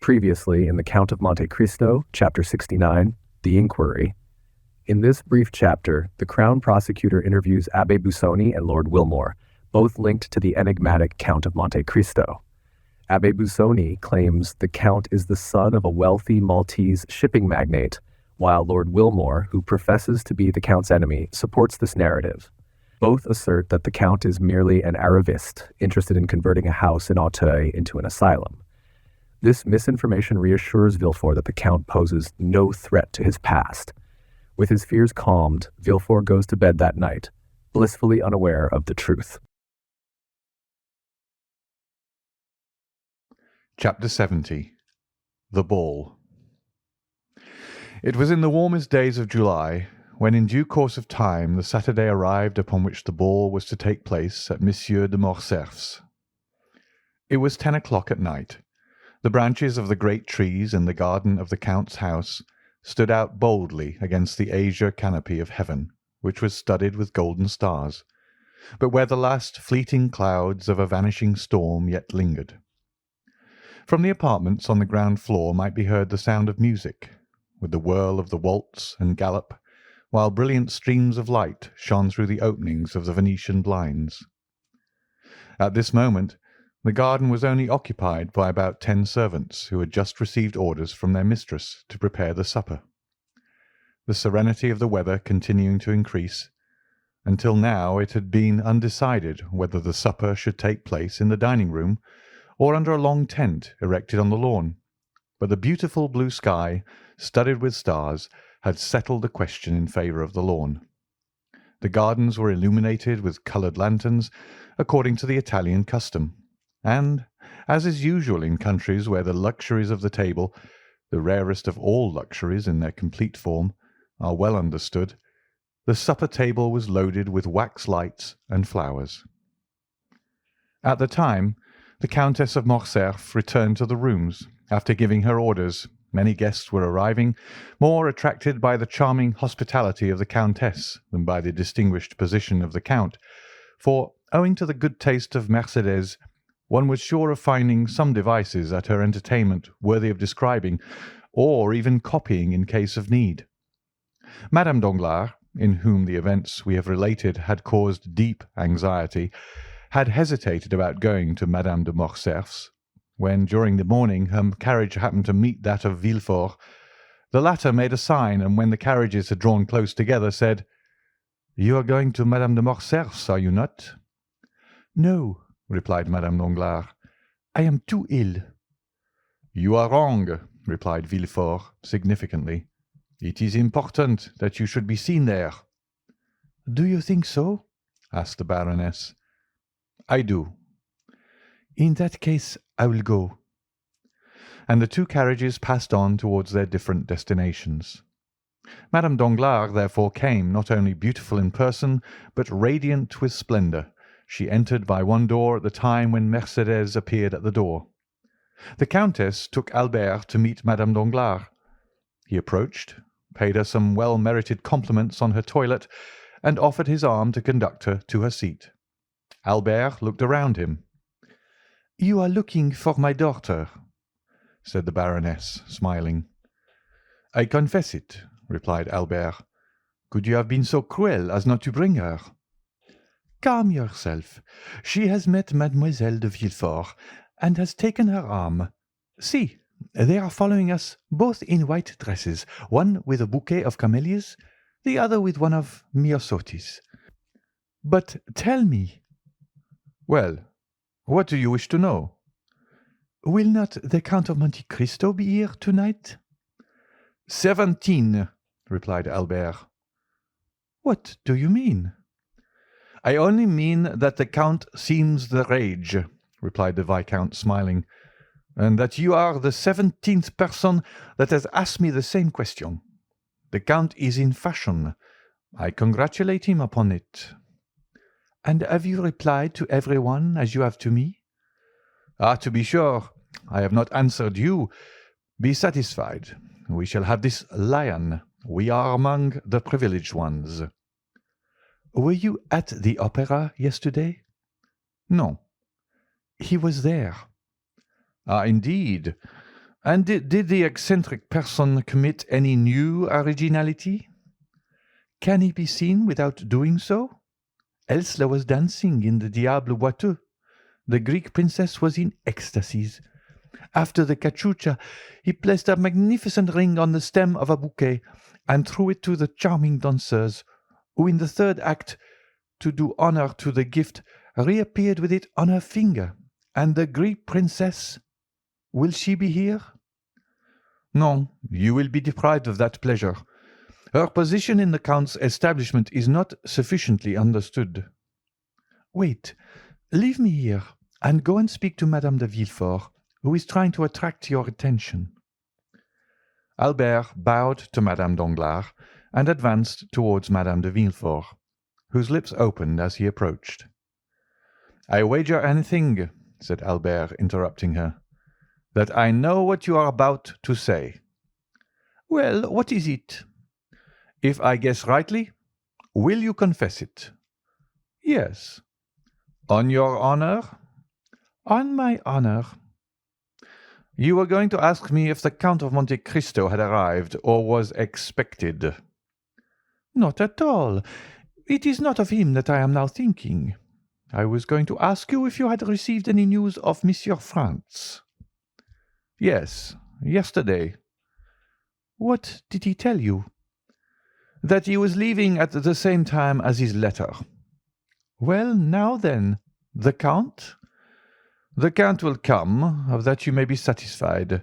Previously in the Count of Monte Cristo, Chapter 69, The Inquiry. In this brief chapter, the Crown Prosecutor interviews Abbé Busoni and Lord Wilmore, both linked to the enigmatic Count of Monte Cristo. Abbé Busoni claims the Count is the son of a wealthy Maltese shipping magnate, while Lord Wilmore, who professes to be the Count's enemy, supports this narrative. Both assert that the Count is merely an arriviste, interested in converting a house in Auteuil into an asylum. This misinformation reassures Villefort that the Count poses no threat to his past. With his fears calmed, Villefort goes to bed that night, blissfully unaware of the truth. Chapter 70. The Ball. It was in the warmest days of July, when in due course of time the Saturday arrived upon which the ball was to take place at Monsieur de Morcerf's. It was 10 o'clock at night. The branches of the great trees in the garden of the Count's house stood out boldly against the azure canopy of heaven, which was studded with golden stars, but where the last fleeting clouds of a vanishing storm yet lingered. From the apartments on the ground floor might be heard the sound of music, with the whirl of the waltz and gallop, while brilliant streams of light shone through the openings of the Venetian blinds. At this moment the garden was only occupied by about 10 servants who had just received orders from their mistress to prepare the supper. The serenity of the weather continuing to increase, until now it had been undecided whether the supper should take place in the dining-room or under a long tent erected on the lawn, but the beautiful blue sky, studded with stars, had settled the question in favour of the lawn. The gardens were illuminated with coloured lanterns, according to the Italian custom, and, as is usual in countries where the luxuries of the table, the rarest of all luxuries in their complete form, are well understood, the supper table was loaded with wax lights and flowers. At the time, the Countess of Morcerf returned to the rooms. After giving her orders, many guests were arriving, more attracted by the charming hospitality of the Countess than by the distinguished position of the Count, for, owing to the good taste of Mercédès, one was sure of finding some devices at her entertainment worthy of describing, or even copying in case of need. Madame Danglars, in whom the events we have related had caused deep anxiety, had hesitated about going to Madame de Morcerf's, when during the morning her carriage happened to meet that of Villefort. The latter made a sign, and when the carriages had drawn close together, said, "You are going to Madame de Morcerf's, are you not?" "No," replied Madame Danglars. "I am too ill." "You are wrong," replied Villefort significantly. "It is important that you should be seen there." "Do you think so?" asked the Baroness. "I do." "In that case I will go." And the two carriages passed on towards their different destinations. Madame Danglars therefore came, not only beautiful in person, but radiant with splendour. She entered by one door at the time when Mercédès appeared at the door. The Countess took Albert to meet Madame Danglars. He approached, paid her some well-merited compliments on her toilet, and offered his arm to conduct her to her seat. Albert looked around him. "You are looking for my daughter," said the Baroness, smiling. "I confess it," replied Albert. "Could you have been so cruel as not to bring her?" "Calm yourself. She has met Mademoiselle de Villefort, and has taken her arm. See, they are following us, both in white dresses, one with a bouquet of camellias, the other with one of myosotis. But tell me—" "Well, what do you wish to know?" "Will not the Count of Monte Cristo be here tonight?" 17, replied Albert. "What do you mean?" "I only mean that the Count seems the rage," replied the Viscount, smiling, "and that you are the 17th person that has asked me the same question. The Count is in fashion. I congratulate him upon it." "And have you replied to everyone as you have to me?" "Ah, to be sure. I have not answered you. Be satisfied. We shall have this lion. We are among the privileged ones." "Were you at the opera yesterday?" "No." "He was there." "Ah, indeed. And did the eccentric person commit any new originality? Can he be seen without doing so? Else there was dancing in the Diable Boiteux. The Greek princess was in ecstasies. After the cachucha, he placed a magnificent ring on the stem of a bouquet and threw it to the charming danseurs, who in the third act, to do honour to the gift, reappeared with it on her finger. And the Greek princess, will she be here? No, you will be deprived of that pleasure. Her position in the Count's establishment is not sufficiently understood. Wait, leave me here, and go and speak to Madame de Villefort, who is trying to attract your attention. Albert bowed to Madame Danglars and advanced towards Madame de Villefort, whose lips opened as he approached. "I wager anything," said Albert, interrupting her, "that I know what you are about to say." "Well, what is it?" "If I guess rightly, will you confess it?" "Yes." "On your honor?" "On my honor." "You were going to ask me if the Count of Monte Cristo had arrived or was expected." "Not at all. It is not of him that I am now thinking. I was going to ask you if you had received any news of Monsieur Franz." "Yes, yesterday." "What did he tell you?" "That he was leaving at the same time as his letter." "Well, now then, the Count?" "The Count will come, of that you may be satisfied."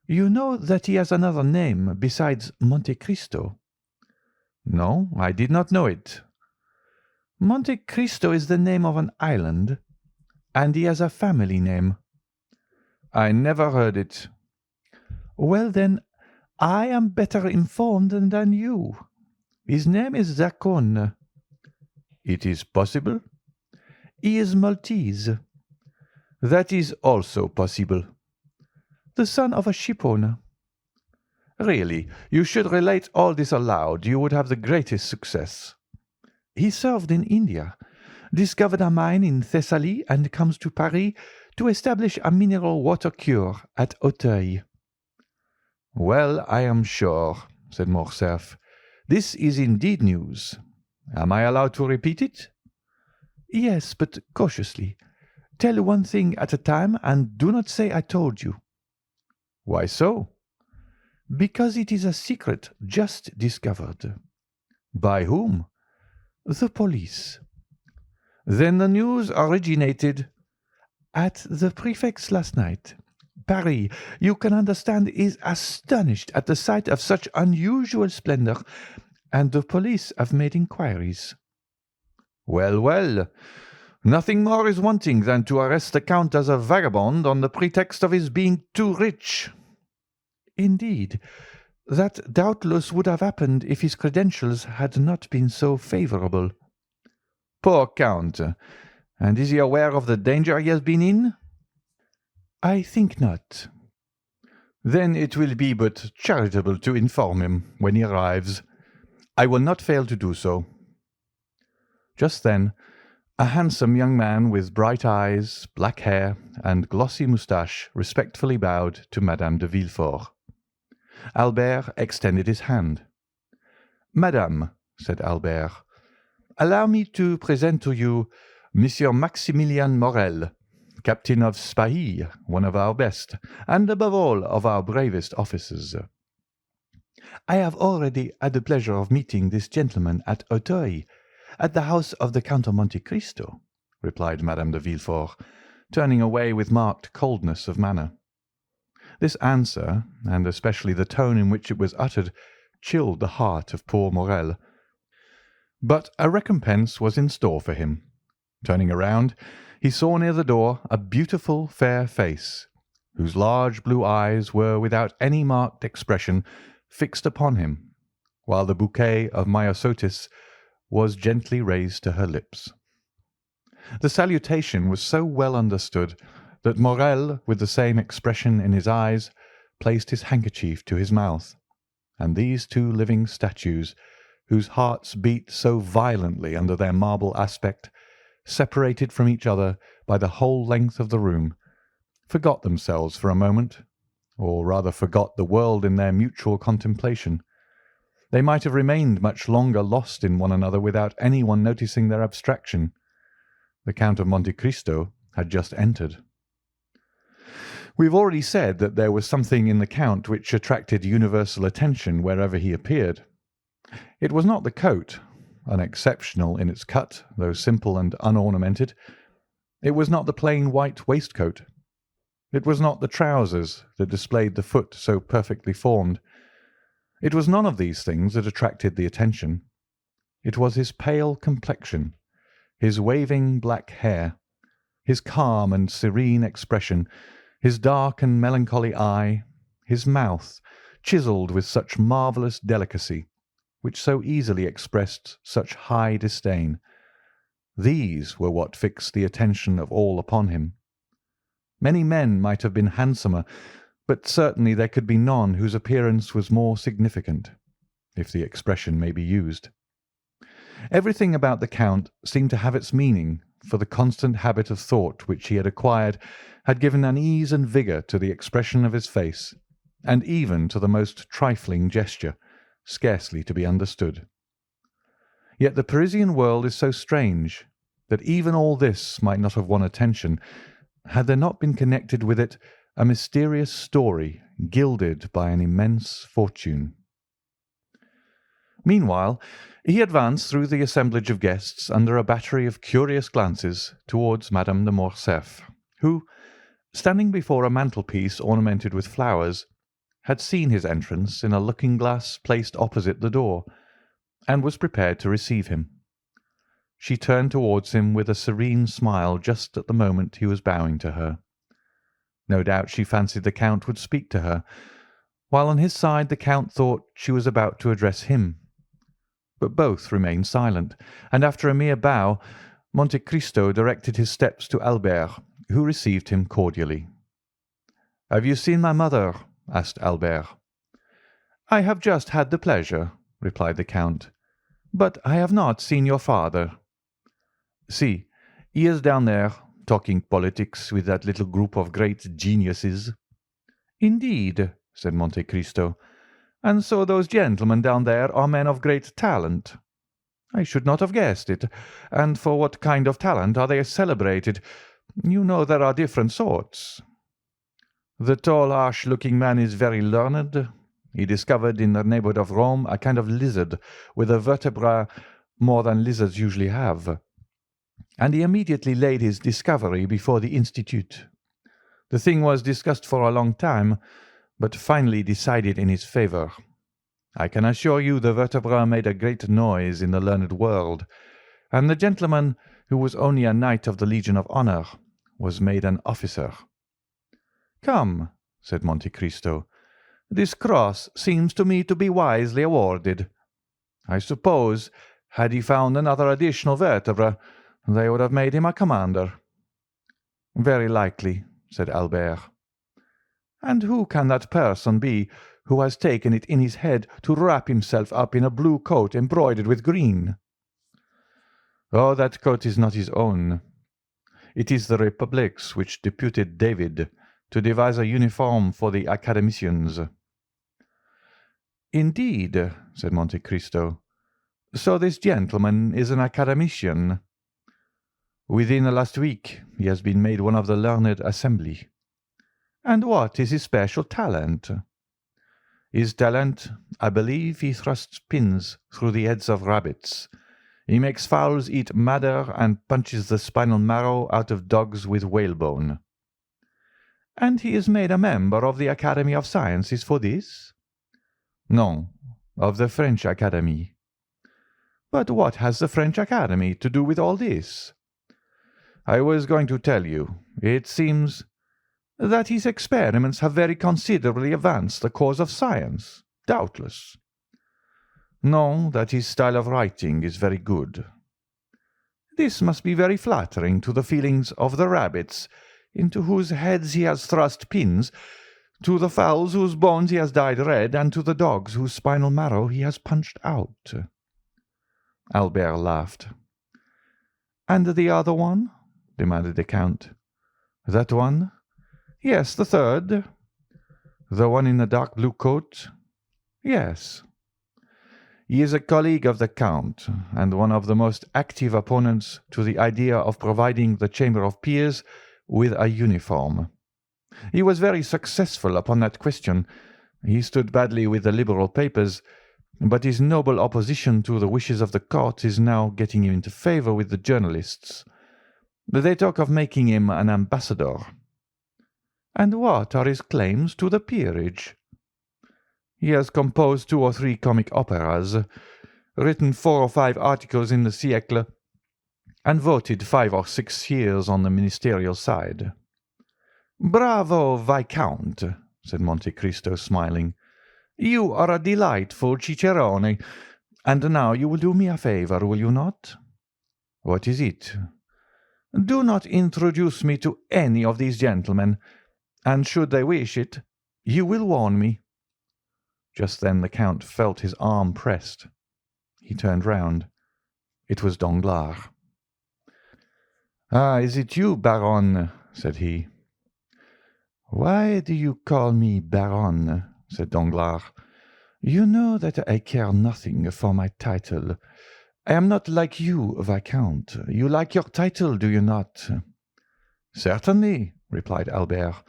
"You know that he has another name besides Monte Cristo?" "No, I did not know it." "Monte Cristo is the name of an island, and he has a family name." "I never heard it." "Well, then, I am better informed than you. His name is Zacone." "It is possible." "He is Maltese." "That is also possible." "The son of a shipowner." "Really, you should relate all this aloud. You would have the greatest success." "He served in India, discovered a mine in Thessaly, and comes to Paris to establish a mineral water cure at Auteuil." "Well, I am sure," said Morcerf. "This is indeed news. Am I allowed to repeat it?" "Yes, but cautiously. Tell one thing at a time, and do not say I told you." "Why so?" "Because it is a secret just discovered." "By whom?" "The police." "Then the news originated—" "At the prefect's last night. Paris, you can understand, is astonished at the sight of such unusual splendor, and the police have made inquiries." "Well, well, nothing more is wanting than to arrest the Count as a vagabond on the pretext of his being too rich." "Indeed, that doubtless would have happened if his credentials had not been so favourable." "Poor Count! And is he aware of the danger he has been in?" "I think not." "Then it will be but charitable to inform him when he arrives. I will not fail to do so." Just then a handsome young man with bright eyes, black hair, and glossy moustache respectfully bowed to Madame de Villefort. Albert extended his hand. "Madame," said Albert, "allow me to present to you Monsieur Maximilian Morel, captain of Spahis, one of our best, and above all of our bravest officers." "I have already had the pleasure of meeting this gentleman at Auteuil, at the house of the Count of Monte Cristo," replied Madame de Villefort, turning away with marked coldness of manner. This answer, and especially the tone in which it was uttered, chilled the heart of poor Morel. But a recompense was in store for him. Turning around, he saw near the door a beautiful fair face, whose large blue eyes were without any marked expression fixed upon him, while the bouquet of myosotis was gently raised to her lips. The salutation was so well understood that Morel, with the same expression in his eyes, placed his handkerchief to his mouth, and these two living statues, whose hearts beat so violently under their marble aspect, separated from each other by the whole length of the room, forgot themselves for a moment, or rather forgot the world in their mutual contemplation. They might have remained much longer lost in one another without anyone noticing their abstraction. The Count of Monte Cristo had just entered. We have already said that there was something in the Count which attracted universal attention wherever he appeared. It was not the coat, unexceptional in its cut, though simple and unornamented. It was not the plain white waistcoat. It was not the trousers that displayed the foot so perfectly formed. It was none of these things that attracted the attention. It was his pale complexion, his waving black hair, his calm and serene expression, his dark and melancholy eye, his mouth, chiselled with such marvellous delicacy, which so easily expressed such high disdain. These were what fixed the attention of all upon him. Many men might have been handsomer, but certainly there could be none whose appearance was more significant, if the expression may be used. Everything about the Count seemed to have its meaning, for the constant habit of thought which he had acquired had given an ease and vigour to the expression of his face, and even to the most trifling gesture, scarcely to be understood. Yet the Parisian world is so strange that even all this might not have won attention had there not been connected with it a mysterious story gilded by an immense fortune. Meanwhile, he advanced through the assemblage of guests under a battery of curious glances towards Madame de Morcerf, who, standing before a mantelpiece ornamented with flowers, had seen his entrance in a looking-glass placed opposite the door, and was prepared to receive him. She turned towards him with a serene smile just at the moment he was bowing to her. No doubt she fancied the Count would speak to her, while on his side the Count thought she was about to address him. But both remained silent, and after a mere bow, Monte Cristo directed his steps to Albert, who received him cordially. "Have you seen my mother?" asked Albert. "I have just had the pleasure," replied the Count, "but I have not seen your father." "See, he is down there, talking politics with that little group of great geniuses." "Indeed," said Monte Cristo. "And so those gentlemen down there are men of great talent." "I should not have guessed it. And for what kind of talent are they celebrated? You know there are different sorts." "The tall, harsh-looking man is very learned. He discovered in the neighbourhood of Rome a kind of lizard with a vertebra more than lizards usually have, and he immediately laid his discovery before the Institute. The thing was discussed for a long time, but finally decided in his favour. I can assure you the vertebra made a great noise in the learned world, and the gentleman, who was only a knight of the Legion of Honour, was made an officer." "Come," said Monte Cristo, "this cross seems to me to be wisely awarded. I suppose, had he found another additional vertebra, they would have made him a commander." "Very likely," said Albert. "And who can that person be who has taken it in his head to wrap himself up in a blue coat embroidered with green?" "Oh, that coat is not his own. It is the Republic's which deputed David to devise a uniform for the academicians." "Indeed," said Monte Cristo. "So this gentleman is an academician?" "Within the last week he has been made one of the learned assembly." "And what is his special talent?" "His talent, I believe he thrusts pins through the heads of rabbits. He makes fowls eat madder and punches the spinal marrow out of dogs with whalebone." "And he is made a member of the Academy of Sciences for this?" "No, of the French Academy." "But what has the French Academy to do with all this?" "I was going to tell you. It seems—" "That his experiments have very considerably advanced the cause of science, doubtless." "No, that his style of writing is very good." "This must be very flattering to the feelings of the rabbits, into whose heads he has thrust pins, to the fowls whose bones he has dyed red, and to the dogs whose spinal marrow he has punched out." Albert laughed. "And the other one?" demanded the Count. "That one?" "Yes, the third." The one in the dark blue coat? Yes. He is a colleague of the Count, and one of the most active opponents to the idea of providing the Chamber of Peers with a uniform. He was very successful upon that question. He stood badly with the Liberal papers, but his noble opposition to the wishes of the court is now getting him into favour with the journalists. They talk of making him an ambassador. And what are his claims to the peerage? He has composed 2 or 3 comic operas, written 4 or 5 articles in the Siècle, and voted 5 or 6 years on the ministerial side. Bravo, Viscount, said Monte Cristo, smiling. You are a delightful cicerone. And now you will do me a favour, will you not? What is it? Do not introduce me to any of these gentlemen, and should they wish it, you will warn me. Just then the Count felt his arm pressed. He turned round. It was Danglars. "Ah, is it you, Baron?" said he. "Why do you call me Baron?" said Danglars. "You know that I care nothing for my title. I am not like you, Viscount. You like your title, do you not?" "Certainly," replied Albert,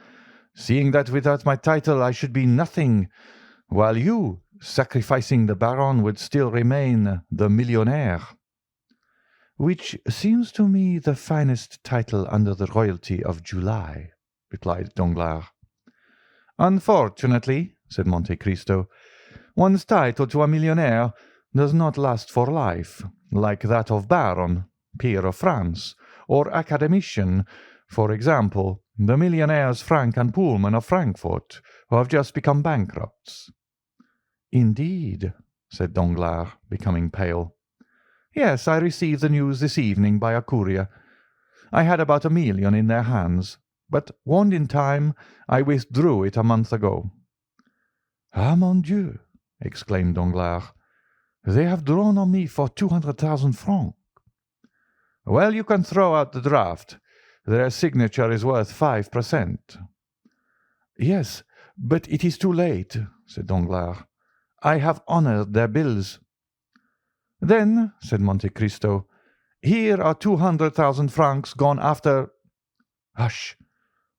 "seeing that without my title I should be nothing, while you, sacrificing the Baron, would still remain the millionaire." "Which seems to me the finest title under the royalty of July," replied Danglars. "Unfortunately," said Monte Cristo, "one's title to a millionaire does not last for life, like that of Baron, peer of France, or academician, for example, the millionaires Frank and Pullman of Frankfurt, who have just become bankrupts." "Indeed," said Danglars, becoming pale. "Yes, I received the news this evening by a courier. I had about 1 million in their hands, but, warned in time, I withdrew it a month ago." "Ah, mon Dieu!" exclaimed Danglars. "They have drawn on me for 200,000 francs." "Well, you can throw out the draft. Their signature is worth 5%. "Yes, but it is too late," said Danglars. "I have honoured their bills." "Then," said Monte Cristo, "here are 200,000 francs gone after—" "Hush!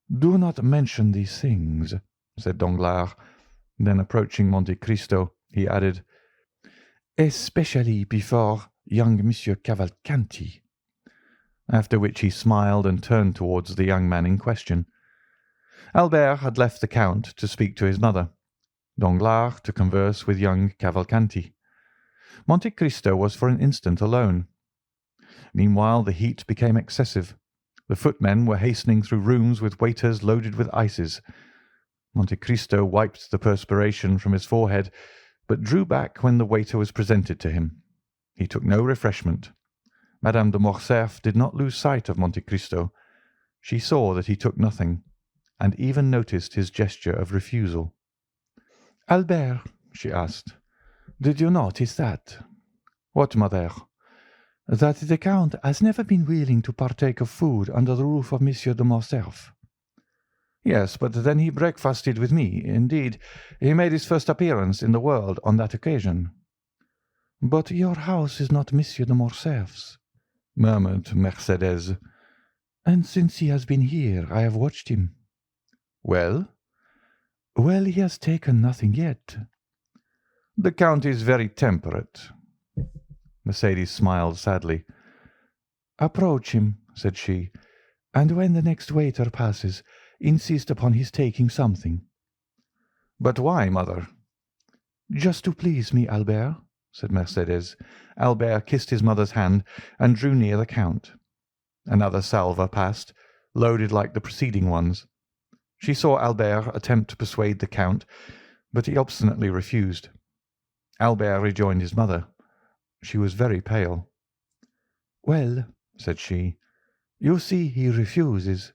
Do not mention these things," said Danglars. Then, approaching Monte Cristo, he added, "especially before young Monsieur Cavalcanti," after which he smiled and turned towards the young man in question. Albert had left the Count to speak to his mother, Danglars to converse with young Cavalcanti. Monte Cristo was for an instant alone. Meanwhile the heat became excessive. The footmen were hastening through rooms with waiters loaded with ices. Monte Cristo wiped the perspiration from his forehead, but drew back when the waiter was presented to him. He took no refreshment. Madame de Morcerf did not lose sight of Monte Cristo. She saw that he took nothing, and even noticed his gesture of refusal. "Albert," she asked, "did you notice that?" "What, mother?" "That the Count has never been willing to partake of food under the roof of Monsieur de Morcerf." "Yes, but then he breakfasted with me. Indeed, he made his first appearance in the world on that occasion." "But your house is not Monsieur de Morcerf's," murmured Mercédès. "And since he has been here, I have watched him." "Well?" "Well, he has taken nothing yet." "The Count is very temperate." Mercédès smiled sadly. "Approach him," said she, "and when the next waiter passes, insist upon his taking something." "But why, mother?" "Just to please me, Albert," said Mercédès. Albert kissed his mother's hand and drew near the Count. Another salver passed, loaded like the preceding ones. She saw Albert attempt to persuade the Count, but he obstinately refused. Albert rejoined his mother. She was very pale. "Well," said she, "you see he refuses."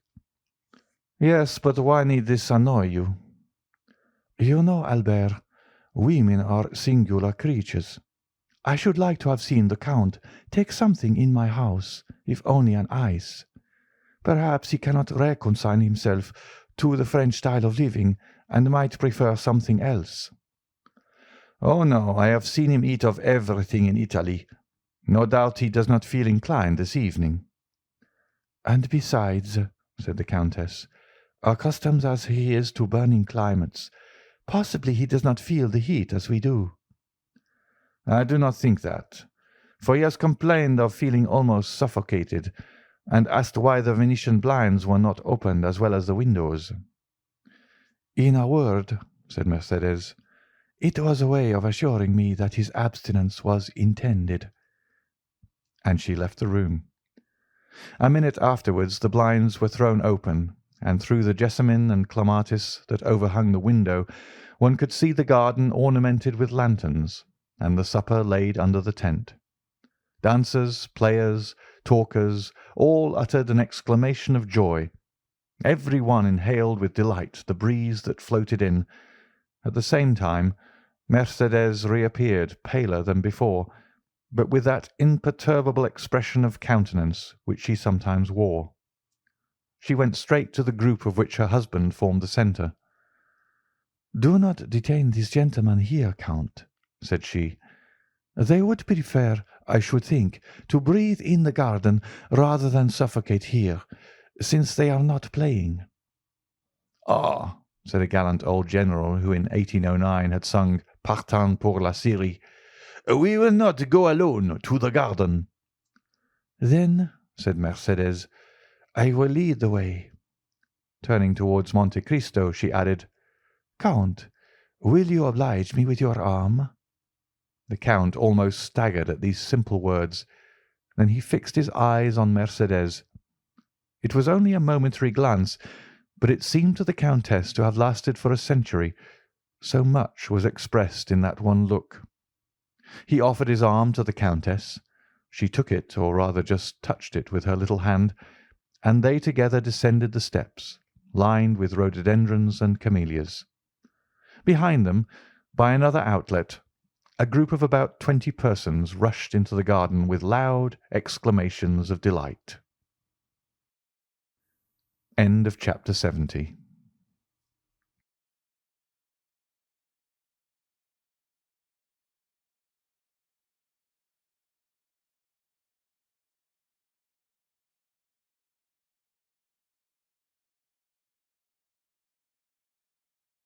"Yes, but why need this annoy you?" "You know, Albert, women are singular creatures. I should like to have seen the Count take something in my house, if only an ice. Perhaps he cannot reconcile himself to the French style of living, and might prefer something else." "Oh, no, I have seen him eat of everything in Italy. No doubt he does not feel inclined this evening." "And besides," said the Countess, "accustomed as he is to burning climates, possibly he does not feel the heat as we do." "I do not think that, for he has complained of feeling almost suffocated, and asked why the Venetian blinds were not opened as well as the windows." "In a word," said Mercédès, "it was a way of assuring me that his abstinence was intended." And she left the room. A minute afterwards the blinds were thrown open, and through the jessamine and clematis that overhung the window one could see the garden ornamented with lanterns, and the supper laid under the tent. Dancers, players, talkers, all uttered an exclamation of joy. Every one inhaled with delight the breeze that floated in. At the same time Mercédès reappeared paler than before, but with that imperturbable expression of countenance which she sometimes wore. She went straight to the group of which her husband formed the centre. "Do not detain these gentlemen here, Count," said she. "They would prefer, I should think, to breathe in the garden rather than suffocate here, since they are not playing." "Ah," said a gallant old general who in 1809 had sung "Partant pour la Syrie," "we will not go alone to the garden." "Then," said Mercédès, "I will lead the way." Turning towards Monte Cristo, she added, "Count, will you oblige me with your arm?" The Count almost staggered at these simple words. Then he fixed his eyes on Mercédès. It was only a momentary glance, but it seemed to the Countess to have lasted for a century, so much was expressed in that one look. He offered his arm to the Countess. She took it, or rather just touched it with her little hand, and they together descended the steps, lined with rhododendrons and camellias. Behind them, by another outlet, a group of about 20 persons rushed into the garden with loud exclamations of delight. End of chapter 70.